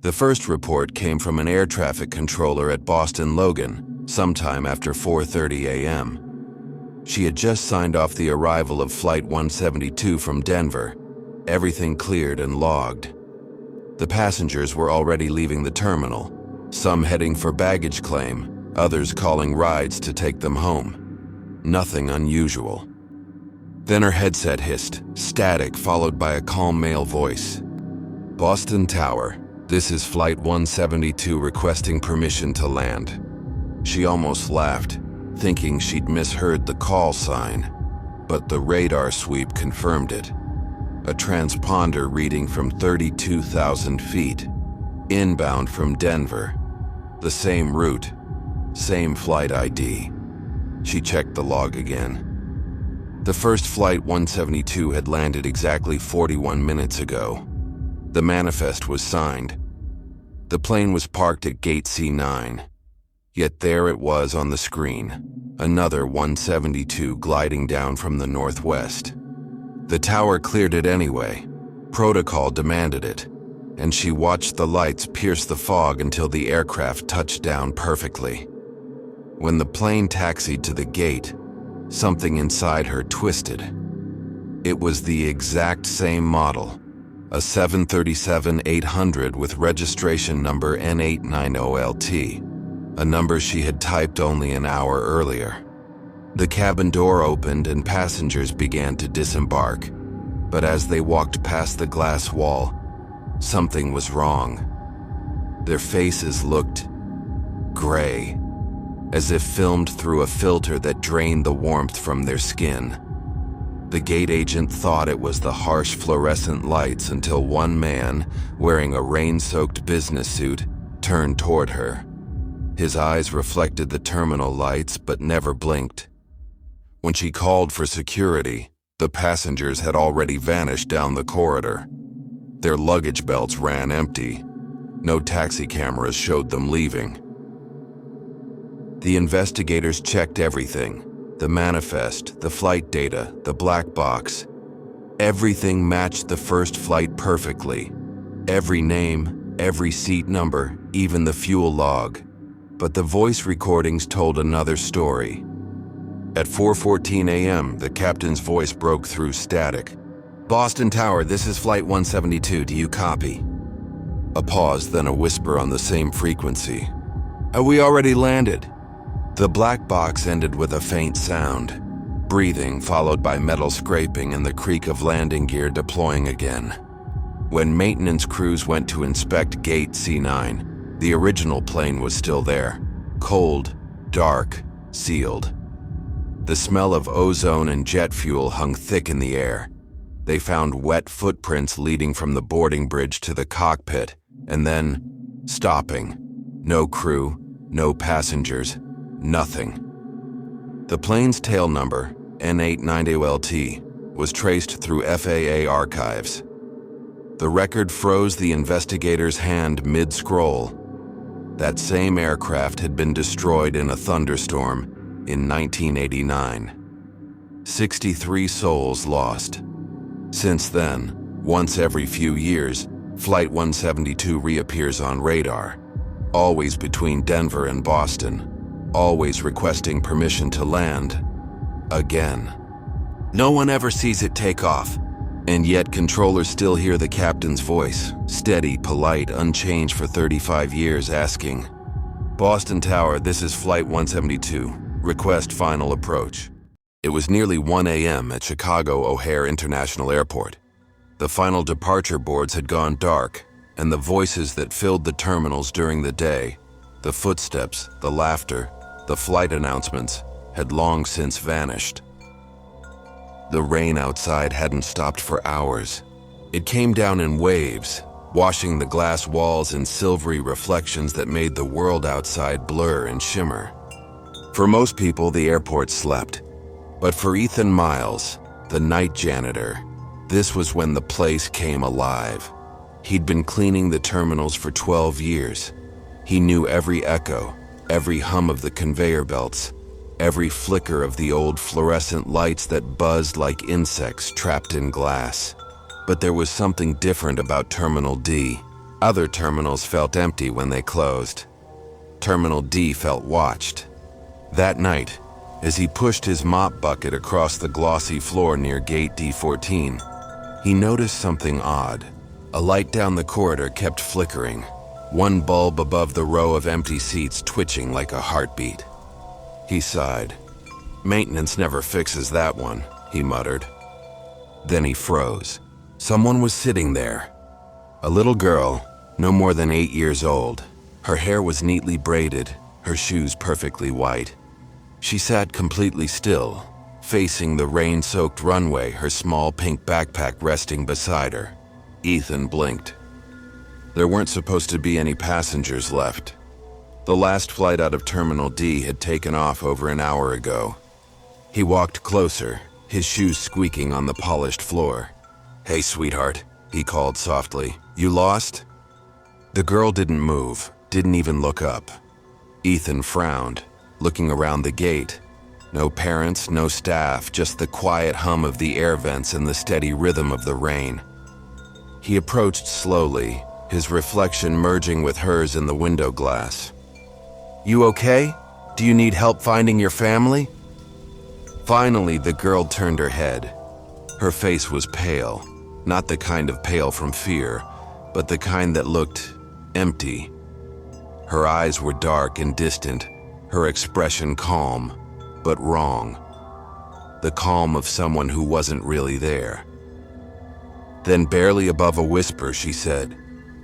The first report came from an air traffic controller at Boston Logan, sometime after 4:30 a.m. She had just signed off the arrival of Flight 172 from Denver, everything cleared and logged. The passengers were already leaving the terminal, some heading for baggage claim, others calling rides to take them home. Nothing unusual. Then her headset hissed, static followed by a calm male voice. "Boston Tower, this is Flight 172 requesting permission to land." She almost laughed, thinking she'd misheard the call sign, but the radar sweep confirmed it. A transponder reading from 32,000 feet, inbound from Denver. The same route, same flight ID. She checked the log again. The first Flight 172 had landed exactly 41 minutes ago. The manifest was signed. The plane was parked at Gate C9. Yet there it was on the screen, another 172 gliding down from the northwest. The tower cleared it anyway. Protocol demanded it, and she watched the lights pierce the fog until the aircraft touched down perfectly. When the plane taxied to the gate, something inside her twisted. It was the exact same model, a 737-800 with registration number N890LT. A number she had typed only an hour earlier. The cabin door opened and passengers began to disembark, but as they walked past the glass wall, something was wrong. Their faces looked gray, as if filmed through a filter that drained the warmth from their skin. The gate agent thought it was the harsh fluorescent lights until one man, wearing a rain-soaked business suit, turned toward her. His eyes reflected the terminal lights but never blinked. When she called for security, the passengers had already vanished down the corridor. Their luggage belts ran empty. No taxi cameras showed them leaving. The investigators checked everything: the manifest, the flight data, the black box. Everything matched the first flight perfectly. Every name, every seat number, even the fuel log. But the voice recordings told another story. At 4:14 a.m., the captain's voice broke through static. "Boston Tower, this is Flight 172, do you copy?" A pause, then a whisper on the same frequency. "We already landed." The black box ended with a faint sound, breathing followed by metal scraping and the creak of landing gear deploying again. When maintenance crews went to inspect Gate C9, the original plane was still there, cold, dark, sealed. The smell of ozone and jet fuel hung thick in the air. They found wet footprints leading from the boarding bridge to the cockpit, and then stopping. No crew, no passengers, nothing. The plane's tail number, N890LT, was traced through FAA archives. The record froze the investigator's hand mid-scroll. That same aircraft had been destroyed in a thunderstorm in 1989. 63 souls lost. Since then, once every few years, Flight 172 reappears on radar, always between Denver and Boston, always requesting permission to land. Again. No one ever sees it take off, and yet controllers still hear the captain's voice, steady, polite, unchanged for 35 years, asking, "Boston Tower, this is Flight 172. Request final approach." It was nearly 1 a.m. at Chicago O'Hare International Airport. The final departure boards had gone dark, and the voices that filled the terminals during the day, the footsteps, the laughter, the flight announcements, had long since vanished. The rain outside hadn't stopped for hours. It came down in waves, washing the glass walls in silvery reflections that made the world outside blur and shimmer. For most people, the airport slept. But for Ethan Miles, the night janitor, this was when the place came alive. He'd been cleaning the terminals for 12 years. He knew every echo, every hum of the conveyor belts, every flicker of the old fluorescent lights that buzzed like insects trapped in glass. But there was something different about Terminal D, Other terminals felt empty when they closed. Terminal D felt watched. That night, as he pushed his mop bucket across the glossy floor near gate D14, he noticed something odd. A light down the corridor kept flickering, one bulb above the row of empty seats twitching like a heartbeat. He sighed. "Maintenance never fixes that one," he muttered. Then he froze. Someone was sitting there. A little girl, no more than 8 years old. Her hair was neatly braided, her shoes perfectly white. She sat completely still, facing the rain-soaked runway, her small pink backpack resting beside her. Ethan blinked. There weren't supposed to be any passengers left. The last flight out of Terminal D had taken off over an hour ago. He walked closer, his shoes squeaking on the polished floor. "Hey, sweetheart," he called softly. "You lost?" The girl didn't move, didn't even look up. Ethan frowned, looking around the gate. No parents, no staff, just the quiet hum of the air vents and the steady rhythm of the rain. He approached slowly, his reflection merging with hers in the window glass. "You okay? Do you need help finding your family?" Finally, the girl turned her head. Her face was pale, not the kind of pale from fear, but the kind that looked empty. Her eyes were dark and distant, her expression calm, but wrong. The calm of someone who wasn't really there. Then, barely above a whisper, she said,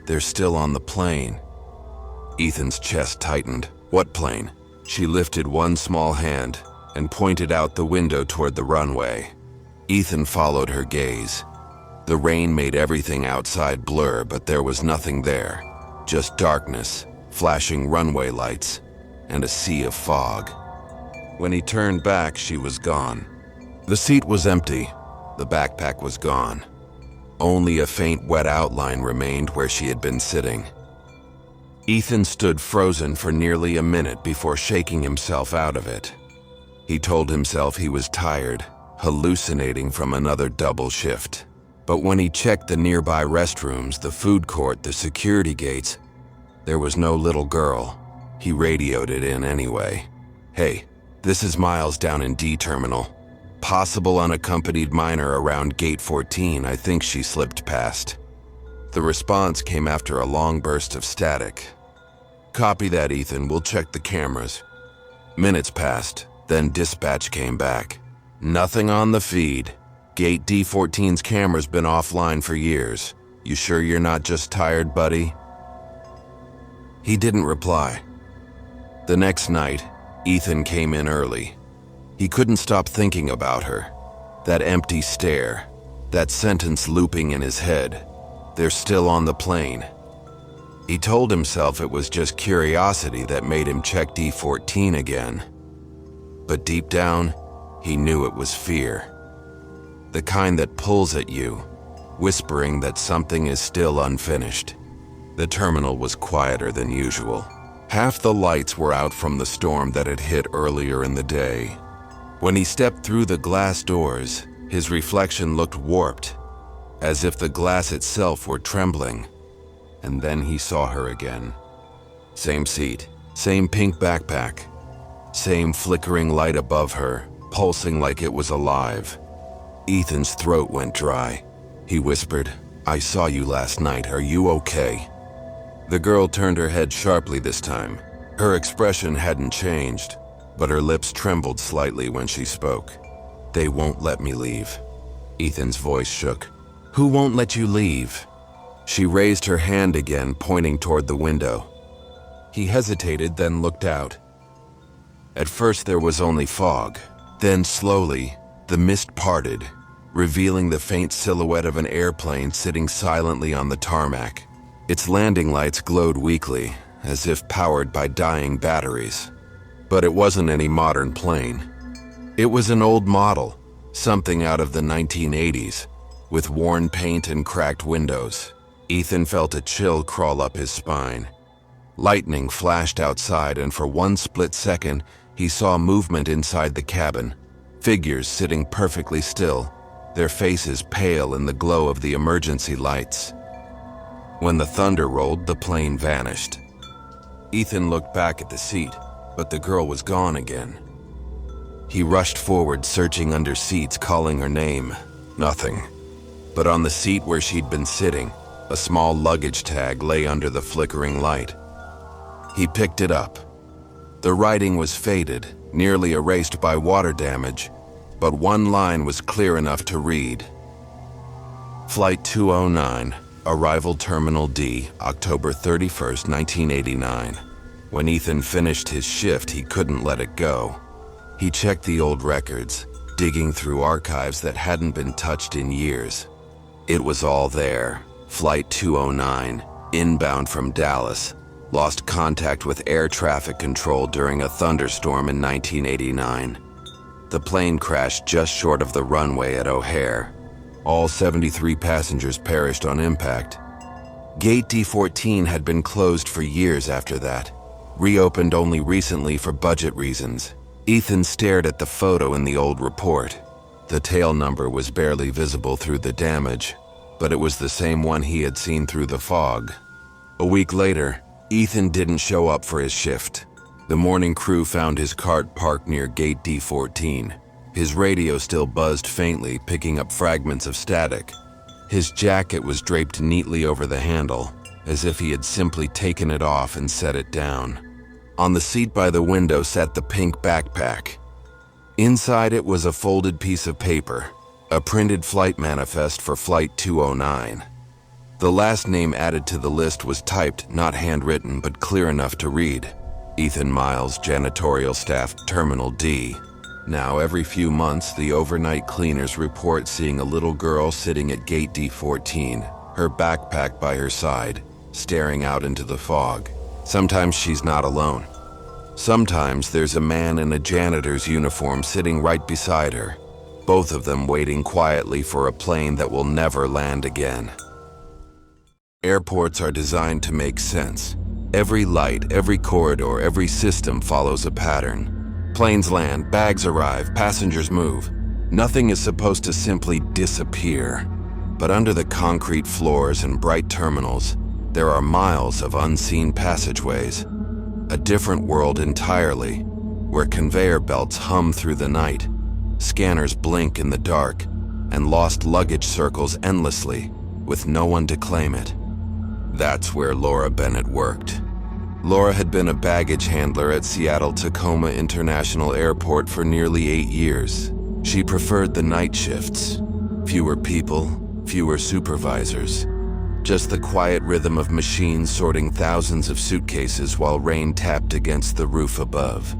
"They're still on the plane." Ethan's chest tightened. "What plane?" She lifted one small hand and pointed out the window toward the runway. Ethan followed her gaze. The rain made everything outside blur, but there was nothing there. Just darkness, flashing runway lights, and a sea of fog. When he turned back, she was gone. The seat was empty. The backpack was gone. Only a faint wet outline remained where she had been sitting. Ethan stood frozen for nearly a minute before shaking himself out of it. He told himself he was tired, hallucinating from another double shift. But when he checked the nearby restrooms, the food court, the security gates, there was no little girl. He radioed it in anyway. "Hey, this is Miles down in D Terminal. Possible unaccompanied minor around gate 14. I think she slipped past." The response came after a long burst of static. "Copy that, Ethan. We'll check the cameras." Minutes passed, then dispatch came back. "Nothing on the feed. Gate D14's camera's been offline for years. You sure you're not just tired, buddy?" He didn't reply. The next night, Ethan came in early. He couldn't stop thinking about her. That empty stare, that sentence looping in his head. They're still on the plane. He told himself it was just curiosity that made him check D14 again. But deep down, he knew it was fear. The kind that pulls at you, whispering that something is still unfinished. The terminal was quieter than usual. Half the lights were out from the storm that had hit earlier in the day. When he stepped through the glass doors, his reflection looked warped, as if the glass itself were trembling. And then he saw her again. Same seat, same pink backpack, same flickering light above her, pulsing like it was alive. Ethan's throat went dry. He whispered, "I saw you last night. Are you okay?" The girl turned her head sharply this time. Her expression hadn't changed, but her lips trembled slightly when she spoke. "They won't let me leave." Ethan's voice shook. "Who won't let you leave?" She raised her hand again, pointing toward the window. He hesitated, then looked out. At first there was only fog. Then slowly, the mist parted, revealing the faint silhouette of an airplane sitting silently on the tarmac. Its landing lights glowed weakly, as if powered by dying batteries. But it wasn't any modern plane. It was an old model, something out of the 1980s, with worn paint and cracked windows. Ethan felt a chill crawl up his spine. Lightning flashed outside, and for one split second, he saw movement inside the cabin. Figures sitting perfectly still, their faces pale in the glow of the emergency lights. When the thunder rolled, the plane vanished. Ethan looked back at the seat, but the girl was gone again. He rushed forward, searching under seats, calling her name. Nothing. But on the seat where she'd been sitting, a small luggage tag lay under the flickering light. He picked it up. The writing was faded, nearly erased by water damage, but one line was clear enough to read. Flight 209, Arrival Terminal D, October 31st, 1989. When Ethan finished his shift, he couldn't let it go. He checked the old records, digging through archives that hadn't been touched in years. It was all there. Flight 209, inbound from Dallas, lost contact with air traffic control during a thunderstorm in 1989. The plane crashed just short of the runway at O'Hare. All 73 passengers perished on impact. Gate D14 had been closed for years after that, reopened only recently for budget reasons. Ethan stared at the photo in the old report. The tail number was barely visible through the damage, but it was the same one he had seen through the fog. A week later, Ethan didn't show up for his shift. The morning crew found his cart parked near Gate D14. His radio still buzzed faintly, picking up fragments of static. His jacket was draped neatly over the handle, as if he had simply taken it off and set it down. On the seat by the window sat the pink backpack. Inside it was a folded piece of paper, a printed flight manifest for Flight 209. The last name added to the list was typed, not handwritten, but clear enough to read. Ethan Miles, Janitorial Staff, Terminal D. Now, every few months, the overnight cleaners report seeing a little girl sitting at Gate D14, her backpack by her side, staring out into the fog. Sometimes she's not alone. Sometimes there's a man in a janitor's uniform sitting right beside her, both of them waiting quietly for a plane that will never land again. Airports are designed to make sense. Every light, every corridor, every system follows a pattern. Planes land, bags arrive, passengers move. Nothing is supposed to simply disappear. But under the concrete floors and bright terminals, there are miles of unseen passageways. A different world entirely, where conveyor belts hum through the night, scanners blink in the dark, and lost luggage circles endlessly, with no one to claim it. That's where Laura Bennett worked. Laura had been a baggage handler at Seattle-Tacoma International Airport for nearly 8 years. She preferred the night shifts. Fewer people, fewer supervisors. Just the quiet rhythm of machines sorting thousands of suitcases while rain tapped against the roof above.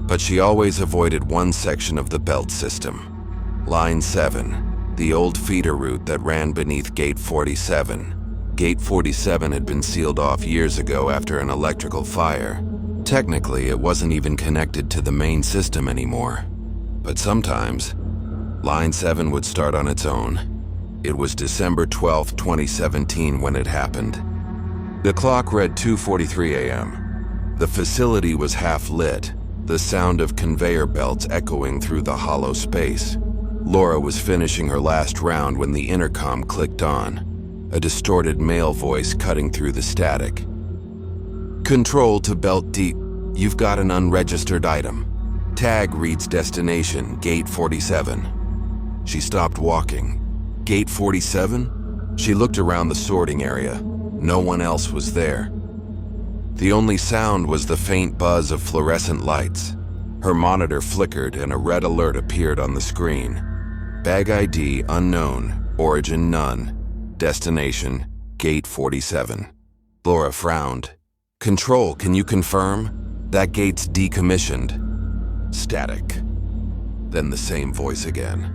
But she always avoided one section of the belt system. Line 7, the old feeder route that ran beneath Gate 47. Gate 47 had been sealed off years ago after an electrical fire. Technically, it wasn't even connected to the main system anymore. But sometimes, Line 7 would start on its own. It was December 12, 2017 when it happened. The clock read 2:43 a.m. The facility was half lit, the sound of conveyor belts echoing through the hollow space. Laura was finishing her last round when the intercom clicked on, a distorted male voice cutting through the static. Control to Belt D. You've got an unregistered item. Tag reads destination, Gate 47. She stopped walking. Gate 47? She looked around the sorting area. No one else was there. The only sound was the faint buzz of fluorescent lights. Her monitor flickered and a red alert appeared on the screen. Bag ID unknown, origin none, destination Gate 47. Laura frowned. Control, can you confirm? That gate's decommissioned. Static. Then the same voice again.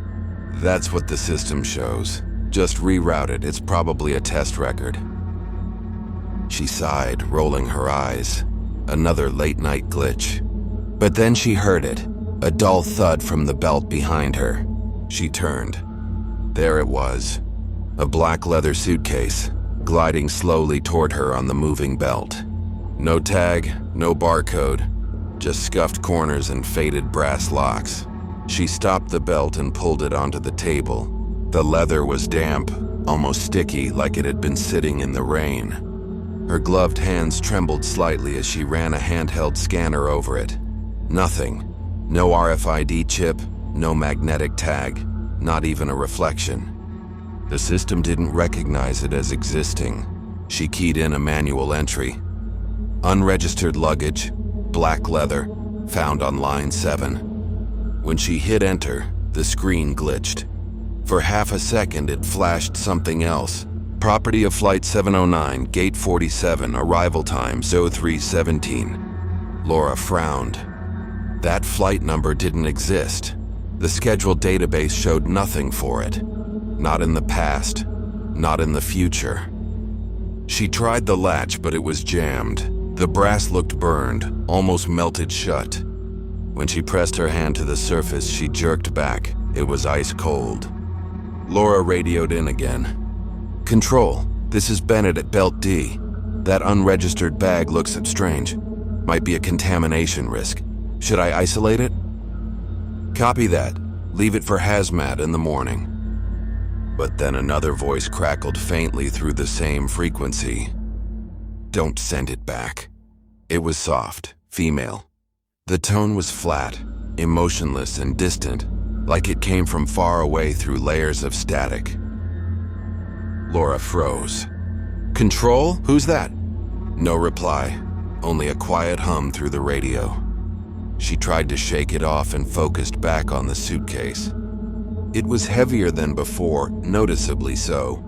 That's what the system shows. Just reroute it, it's probably a test record. She sighed, rolling her eyes. Another late-night glitch. But then she heard it, a dull thud from the belt behind her. She turned. There it was, a black leather suitcase, gliding slowly toward her on the moving belt. No tag, no barcode, just scuffed corners and faded brass locks. She stopped the belt and pulled it onto the table. The leather was damp, almost sticky like it had been sitting in the rain. Her gloved hands trembled slightly as she ran a handheld scanner over it. Nothing. No RFID chip, no magnetic tag, not even a reflection. The system didn't recognize it as existing. She keyed in a manual entry. Unregistered luggage, black leather, found on line 7. When she hit enter, the screen glitched. For half a second, it flashed something else. Property of Flight 709, Gate 47, arrival time 0317. Laura frowned. That flight number didn't exist. The scheduled database showed nothing for it. Not in the past, not in the future. She tried the latch, but it was jammed. The brass looked burned, almost melted shut. When she pressed her hand to the surface, she jerked back. It was ice cold. Laura radioed in again. "Control, this is Bennett at Belt D. That unregistered bag looks strange. Might be a contamination risk. Should I isolate it?" "Copy that. Leave it for hazmat in the morning." But then another voice crackled faintly through the same frequency. "Don't send it back." It was soft, female. The tone was flat, emotionless and distant, like it came from far away through layers of static. Laura froze. "Control? Who's that?" No reply, only a quiet hum through the radio. She tried to shake it off and focused back on the suitcase. It was heavier than before, noticeably so.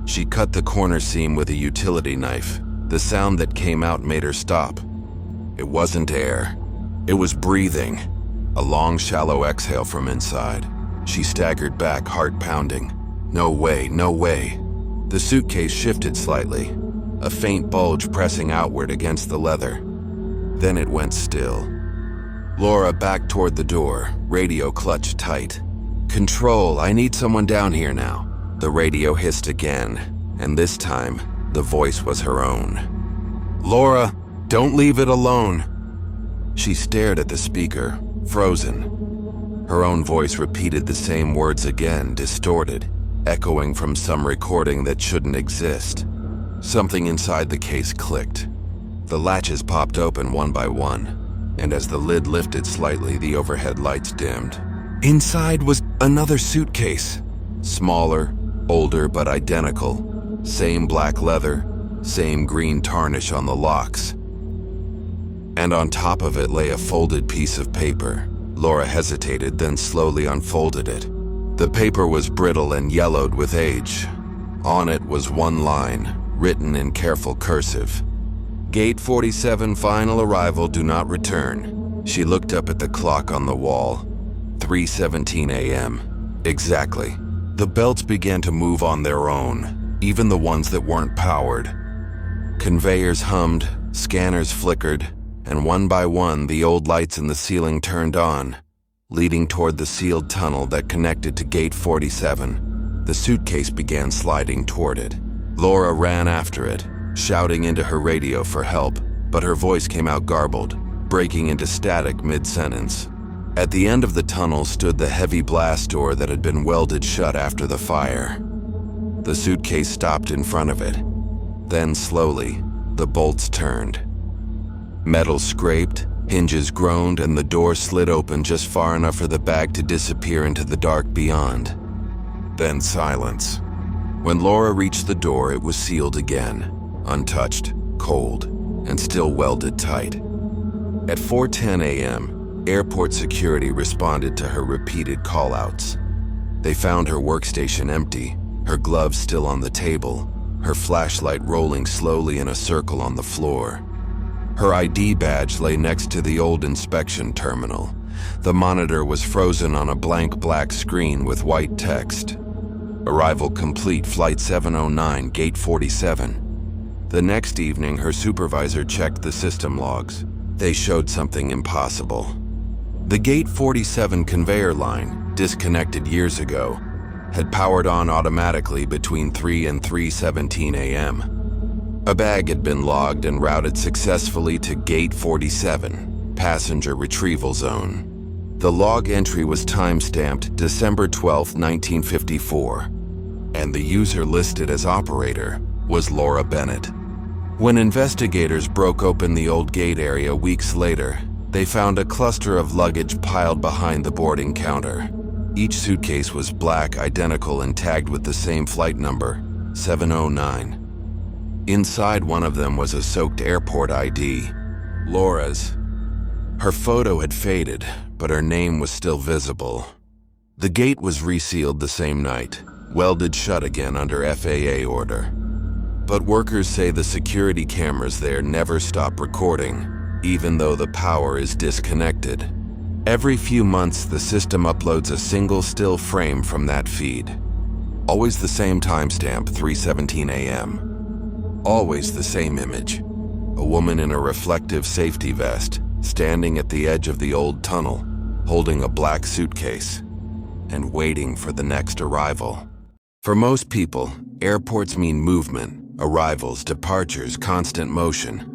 She cut the corner seam with a utility knife. The sound that came out made her stop. It wasn't air. It was breathing. A long, shallow exhale from inside. She staggered back, heart pounding. No way, no way. The suitcase shifted slightly, a faint bulge pressing outward against the leather. Then it went still. Laura backed toward the door, radio clutched tight. "Control, I need someone down here now." The radio hissed again, and this time, the voice was her own. "Laura, don't leave it alone." She stared at the speaker, frozen. Her own voice repeated the same words again, distorted, echoing from some recording that shouldn't exist. Something inside the case clicked. The latches popped open one by one, and as the lid lifted slightly, the overhead lights dimmed. Inside was another suitcase. Smaller, older but identical. Same black leather, same green tarnish on the locks. And on top of it lay a folded piece of paper. Laura hesitated, then slowly unfolded it. The paper was brittle and yellowed with age. On it was one line, written in careful cursive. "Gate 47, final arrival, do not return." She looked up at the clock on the wall. 3:17 a.m. Exactly. The belts began to move on their own, even the ones that weren't powered. Conveyors hummed, scanners flickered, and one by one the old lights in the ceiling turned on, leading toward the sealed tunnel that connected to Gate 47. The suitcase began sliding toward it. Laura ran after it, shouting into her radio for help, but her voice came out garbled, breaking into static mid-sentence. At the end of the tunnel stood the heavy blast door that had been welded shut after the fire. The suitcase stopped in front of it. Then slowly, the bolts turned. Metal scraped, hinges groaned, and the door slid open just far enough for the bag to disappear into the dark beyond. Then silence. When Laura reached the door, it was sealed again, untouched, cold, and still welded tight. At 4:10 a.m., airport security responded to her repeated call-outs. They found her workstation empty, her gloves still on the table, her flashlight rolling slowly in a circle on the floor. Her ID badge lay next to the old inspection terminal. The monitor was frozen on a blank black screen with white text. "Arrival complete, Flight 709, Gate 47. The next evening, her supervisor checked the system logs. They showed something impossible. The Gate 47 conveyor line, disconnected years ago, had powered on automatically between 3 and 3:17 a.m. A bag had been logged and routed successfully to Gate 47, Passenger Retrieval Zone. The log entry was time-stamped December 12, 1954. and the user listed as operator was Laura Bennett. When investigators broke open the old gate area weeks later, they found a cluster of luggage piled behind the boarding counter. Each suitcase was black, identical, and tagged with the same flight number, 709. Inside one of them was a soaked airport ID, Laura's. Her photo had faded, but her name was still visible. The gate was resealed the same night, welded shut again under FAA order. But workers say the security cameras there never stop recording, even though the power is disconnected. Every few months, the system uploads a single still frame from that feed. Always the same timestamp, 3:17 a.m. Always the same image. A woman in a reflective safety vest, standing at the edge of the old tunnel, holding a black suitcase, and waiting for the next arrival. For most people, airports mean movement, arrivals, departures, constant motion.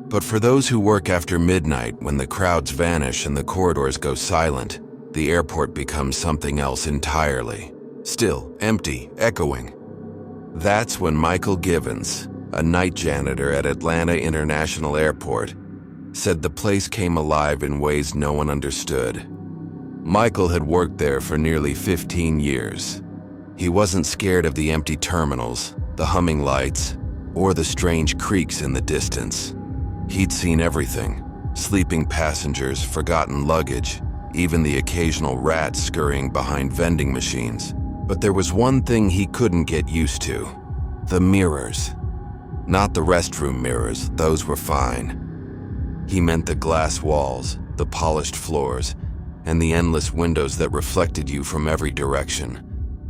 But for those who work after midnight, when the crowds vanish and the corridors go silent, the airport becomes something else entirely. Still, empty, echoing. That's when Michael Givens, a night janitor at Atlanta International Airport, said the place came alive in ways no one understood. Michael had worked there for nearly 15 years. He wasn't scared of the empty terminals, the humming lights, or the strange creaks in the distance. He'd seen everything: sleeping passengers, forgotten luggage, even the occasional rats scurrying behind vending machines. But there was one thing he couldn't get used to: the mirrors. Not the restroom mirrors, those were fine. He meant the glass walls, the polished floors, and the endless windows that reflected you from every direction.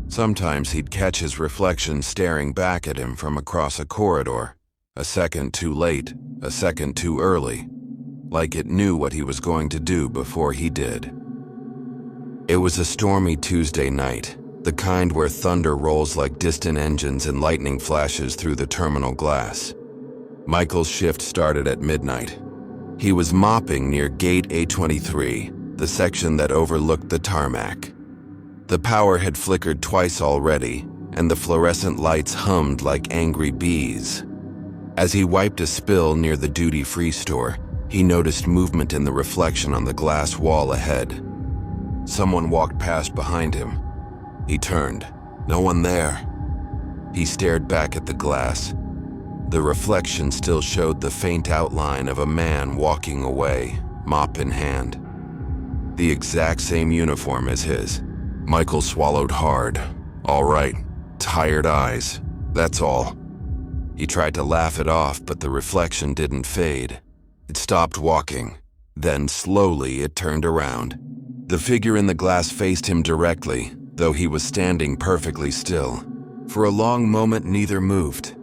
Sometimes he'd catch his reflection staring back at him from across a corridor, a second too late, a second too early, like it knew what he was going to do before he did. It was a stormy Tuesday night, the kind where thunder rolls like distant engines and lightning flashes through the terminal glass. Michael's shift started at midnight. He was mopping near Gate A23, the section that overlooked the tarmac. The power had flickered twice already, and the fluorescent lights hummed like angry bees. As he wiped a spill near the duty-free store, he noticed movement in the reflection on the glass wall ahead. Someone walked past behind him. He turned. No one there. He stared back at the glass. The reflection still showed the faint outline of a man walking away, mop in hand. The exact same uniform as his. Michael swallowed hard. All right, tired eyes, that's all. He tried to laugh it off, but the reflection didn't fade. It stopped walking. Then slowly it turned around. The figure in the glass faced him directly, though he was standing perfectly still. For a long moment, neither moved.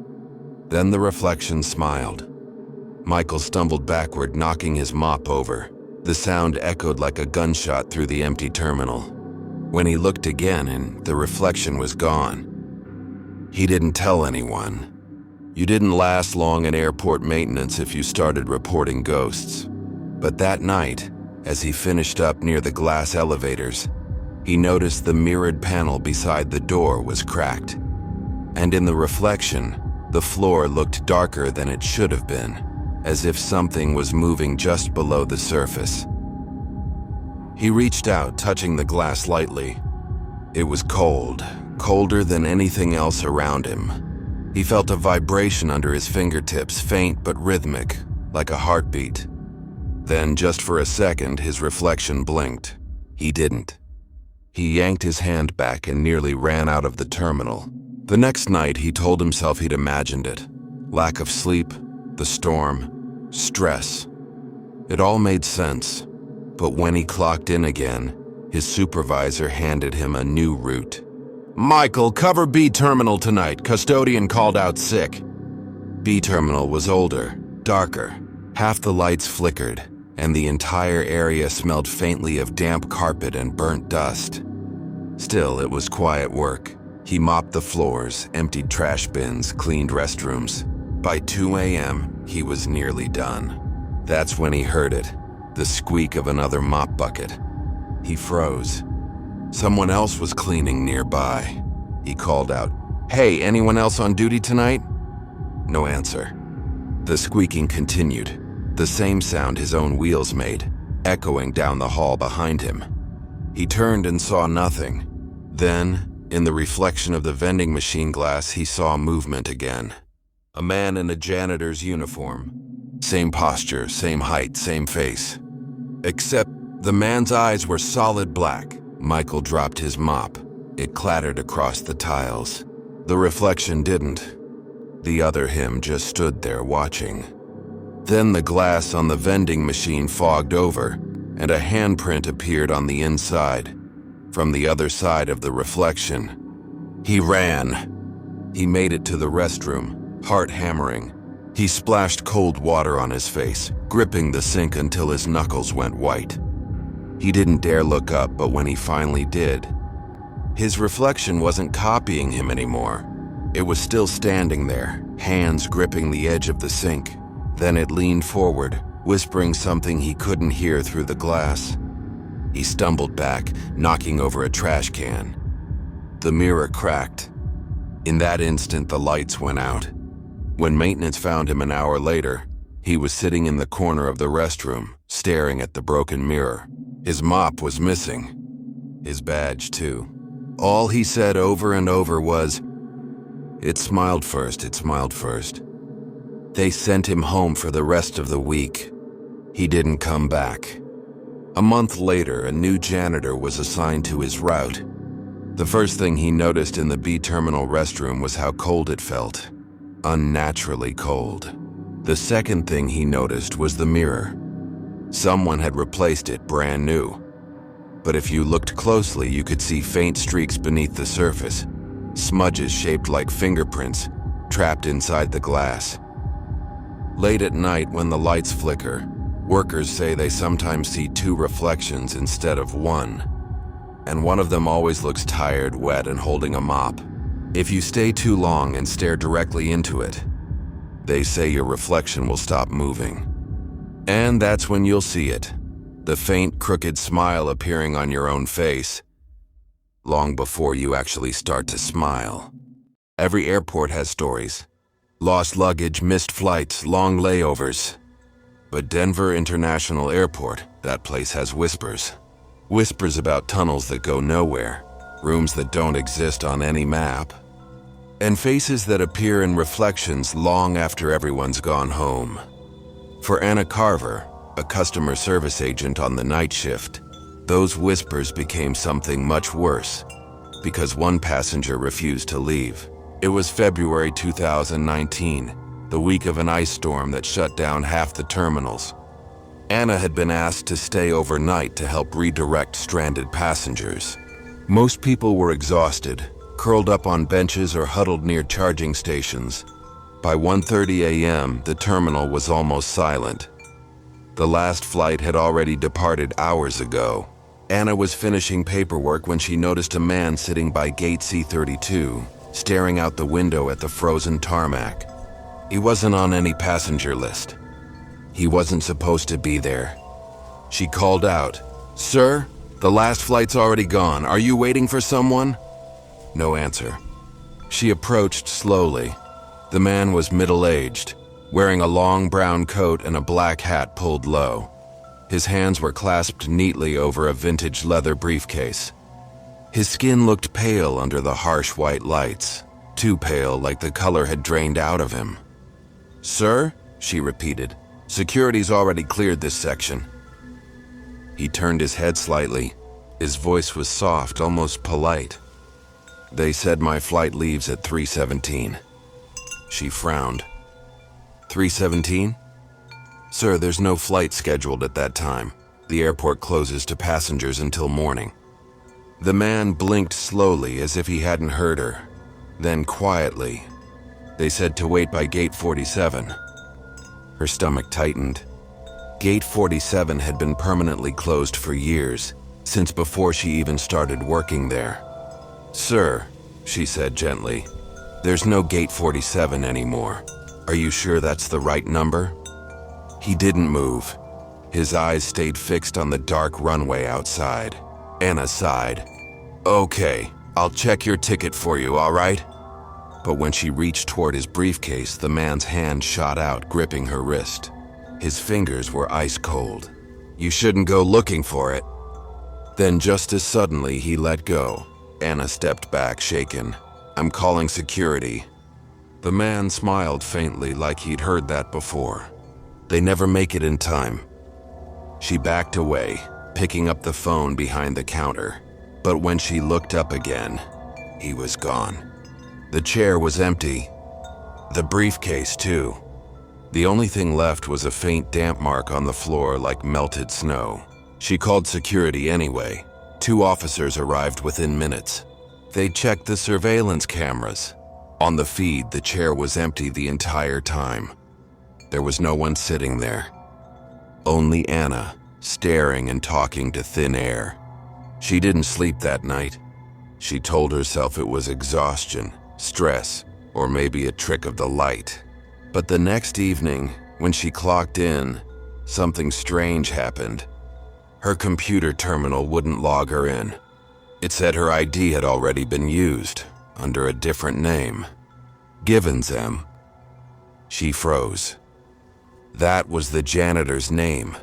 Then the reflection smiled. Michael stumbled backward, knocking his mop over. The sound echoed like a gunshot through the empty terminal. When he looked again, and the reflection was gone. He didn't tell anyone. You didn't last long in airport maintenance if you started reporting ghosts. But that night, as he finished up near the glass elevators, he noticed the mirrored panel beside the door was cracked. And in the reflection, the floor looked darker than it should have been, as if something was moving just below the surface. He reached out, touching the glass lightly. It was cold, colder than anything else around him. He felt a vibration under his fingertips, faint but rhythmic, like a heartbeat. Then, just for a second, his reflection blinked. He didn't. He yanked his hand back and nearly ran out of the terminal. The next night, he told himself he'd imagined it. Lack of sleep, the storm, stress. It all made sense. But when he clocked in again, his supervisor handed him a new route. "Michael, cover B terminal tonight. Custodian called out sick." B terminal was older, darker. Half the lights flickered, and the entire area smelled faintly of damp carpet and burnt dust. Still, it was quiet work. He mopped the floors, emptied trash bins, cleaned restrooms. By 2 a.m., he was nearly done. That's when he heard it, the squeak of another mop bucket. He froze. Someone else was cleaning nearby. He called out, "Hey, anyone else on duty tonight?" No answer. The squeaking continued, the same sound his own wheels made, echoing down the hall behind him. He turned and saw nothing. Then, in the reflection of the vending machine glass, he saw movement again. A man in a janitor's uniform. Same posture, same height, same face. Except the man's eyes were solid black. Michael dropped his mop. It clattered across the tiles. The reflection didn't. The other him just stood there watching. Then the glass on the vending machine fogged over, and a handprint appeared on the inside, from the other side of the reflection. He ran. He made it to the restroom, heart hammering. He splashed cold water on his face, gripping the sink until his knuckles went white. He didn't dare look up, but when he finally did, his reflection wasn't copying him anymore. It was still standing there, hands gripping the edge of the sink. Then it leaned forward, whispering something he couldn't hear through the glass. He stumbled back, knocking over a trash can. The mirror cracked. In that instant, the lights went out. When maintenance found him an hour later, he was sitting in the corner of the restroom, staring at the broken mirror. His mop was missing. His badge, too. All he said over and over was, "It smiled first, it smiled first." They sent him home for the rest of the week. He didn't come back. A month later, a new janitor was assigned to his route. The first thing he noticed in the B-terminal restroom was how cold it felt. Unnaturally cold. The second thing he noticed was the mirror. Someone had replaced it brand new. But if you looked closely, you could see faint streaks beneath the surface, smudges shaped like fingerprints, trapped inside the glass. Late at night, when the lights flicker, workers say they sometimes see two reflections instead of one. And one of them always looks tired, wet, and holding a mop. If you stay too long and stare directly into it, they say your reflection will stop moving. And that's when you'll see it. The faint, crooked smile appearing on your own face, long before you actually start to smile. Every airport has stories. Lost luggage, missed flights, long layovers. But Denver International Airport, that place has whispers. Whispers about tunnels that go nowhere, rooms that don't exist on any map, and faces that appear in reflections long after everyone's gone home. For Anna Carver, a customer service agent on the night shift, those whispers became something much worse, because one passenger refused to leave. It was February 2019, the week of an ice storm that shut down half the terminals. Anna had been asked to stay overnight to help redirect stranded passengers. Most people were exhausted, curled up on benches or huddled near charging stations. By 1:30 a.m., the terminal was almost silent. The last flight had already departed hours ago. Anna was finishing paperwork when she noticed a man sitting by gate C32, staring out the window at the frozen tarmac. He wasn't on any passenger list. He wasn't supposed to be there. She called out, "Sir, the last flight's already gone. Are you waiting for someone?" No answer. She approached slowly. The man was middle-aged, wearing a long brown coat and a black hat pulled low. His hands were clasped neatly over a vintage leather briefcase. His skin looked pale under the harsh white lights, too pale, like the color had drained out of him. "Sir?" she repeated. "Security's already cleared this section." He turned his head slightly. His voice was soft, almost polite. "They said my flight leaves at 3:17. She frowned. 3:17? "Sir, there's no flight scheduled at that time. The airport closes to passengers until morning." The man blinked slowly as if he hadn't heard her. Then quietly, "They said to wait by gate 47. Her stomach tightened. Gate 47 had been permanently closed for years, since before she even started working there. "Sir," she said gently, "there's no gate 47 anymore. Are you sure that's the right number?" He didn't move. His eyes stayed fixed on the dark runway outside. Anna sighed. "Okay," I'll check your ticket for you, all right? But when she reached toward his briefcase, the man's hand shot out, gripping her wrist. His fingers were ice cold. You shouldn't go looking for it. Then just as suddenly he let go. Anna stepped back, shaken. I'm calling security. The man smiled faintly, like he'd heard that before. They never make it in time. She backed away, picking up the phone behind the counter. But when she looked up again, he was gone. The chair was empty. The briefcase, too. The only thing left was a faint damp mark on the floor like melted snow. She called security anyway. 2 officers arrived within minutes. They checked the surveillance cameras. On the feed, the chair was empty the entire time. There was no one sitting there. Only Anna, staring and talking to thin air. She didn't sleep that night. She told herself it was exhaustion, stress, or maybe a trick of the light. But the next evening, when she clocked in, something strange happened. Her computer terminal wouldn't log her in. It said her ID had already been used, under a different name. Givens M. She froze. That was the janitor's name,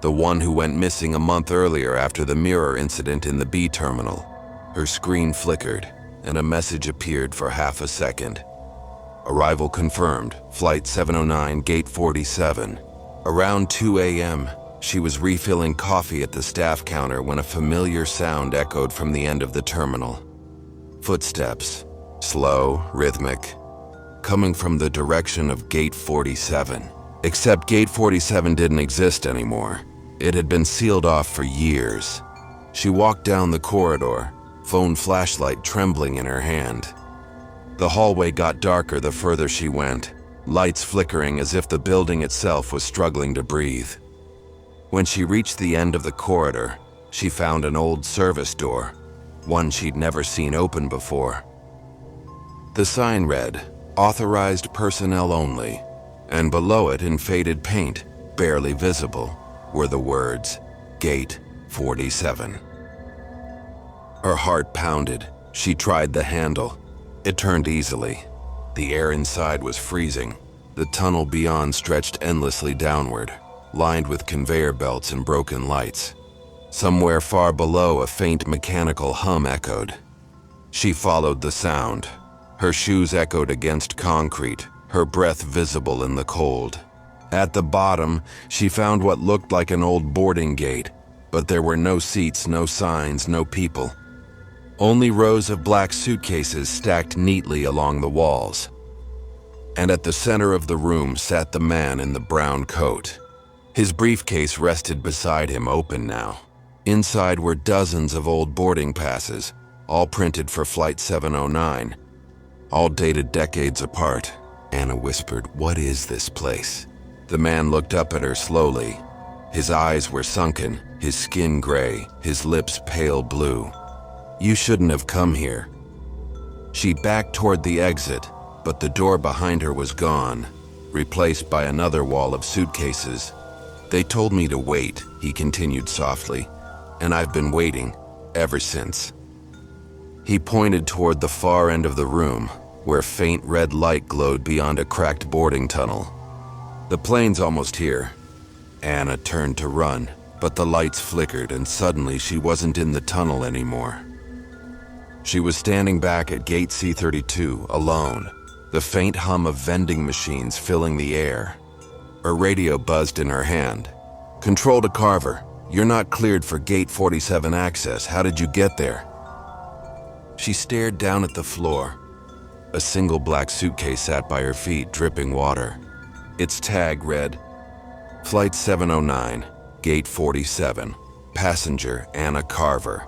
the one who went missing a month earlier after the mirror incident in the B terminal. Her screen flickered, and a message appeared for half a second. Arrival confirmed, Flight 709, Gate 47. Around 2 a.m., she was refilling coffee at the staff counter when a familiar sound echoed from the end of the terminal. Footsteps, slow, rhythmic, coming from the direction of Gate 47. Except Gate 47 didn't exist anymore. It had been sealed off for years. She walked down the corridor, phone flashlight trembling in her hand. The hallway got darker the further she went, lights flickering as if the building itself was struggling to breathe. When she reached the end of the corridor, she found an old service door, one she'd never seen open before. The sign read, "Authorized personnel only," and below it in faded paint, barely visible, were the words, Gate 47. Her heart pounded. She tried the handle. It turned easily. The air inside was freezing. The tunnel beyond stretched endlessly downward, lined with conveyor belts and broken lights. Somewhere far below, a faint mechanical hum echoed. She followed the sound. Her shoes echoed against concrete, her breath visible in the cold. At the bottom, she found what looked like an old boarding gate, but there were no seats, no signs, no people. Only rows of black suitcases stacked neatly along the walls. And at the center of the room sat the man in the brown coat. His briefcase rested beside him, open now. Inside were dozens of old boarding passes, all printed for Flight 709, all dated decades apart. Anna whispered, "What is this place?" The man looked up at her slowly. His eyes were sunken, his skin gray, his lips pale blue. "You shouldn't have come here." She backed toward the exit, but the door behind her was gone, replaced by another wall of suitcases. "They told me to wait," he continued softly, "and I've been waiting ever since." He pointed toward the far end of the room, where faint red light glowed beyond a cracked boarding tunnel. "The plane's almost here." Anna turned to run, but the lights flickered and suddenly she wasn't in the tunnel anymore. She was standing back at Gate C32, alone, the faint hum of vending machines filling the air. Her radio buzzed in her hand. "Control to Carver. You're not cleared for Gate 47 access. How did you get there?" She stared down at the floor. A single black suitcase sat by her feet, dripping water. Its tag read, Flight 709, Gate 47, passenger Anna Carver.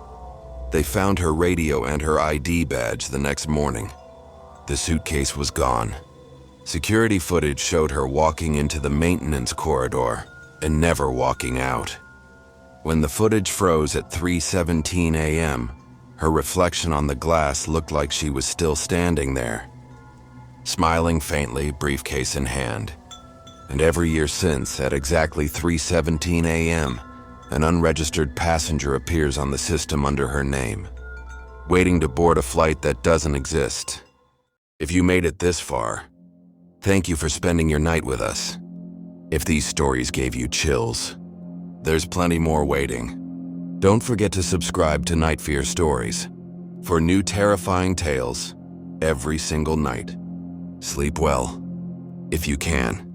They found her radio and her ID badge the next morning. The suitcase was gone. Security footage showed her walking into the maintenance corridor and never walking out. When the footage froze at 3:17 a.m., her reflection on the glass looked like she was still standing there, smiling faintly, briefcase in hand. And every year since, at exactly 3:17 a.m., an unregistered passenger appears on the system under her name. waiting to board a flight that doesn't exist. If you made it this far, thank you for spending your night with us. If these stories gave you chills, there's plenty more waiting. Don't forget to subscribe to Night Fear Stories for new terrifying tales every single night. Sleep well, if you can.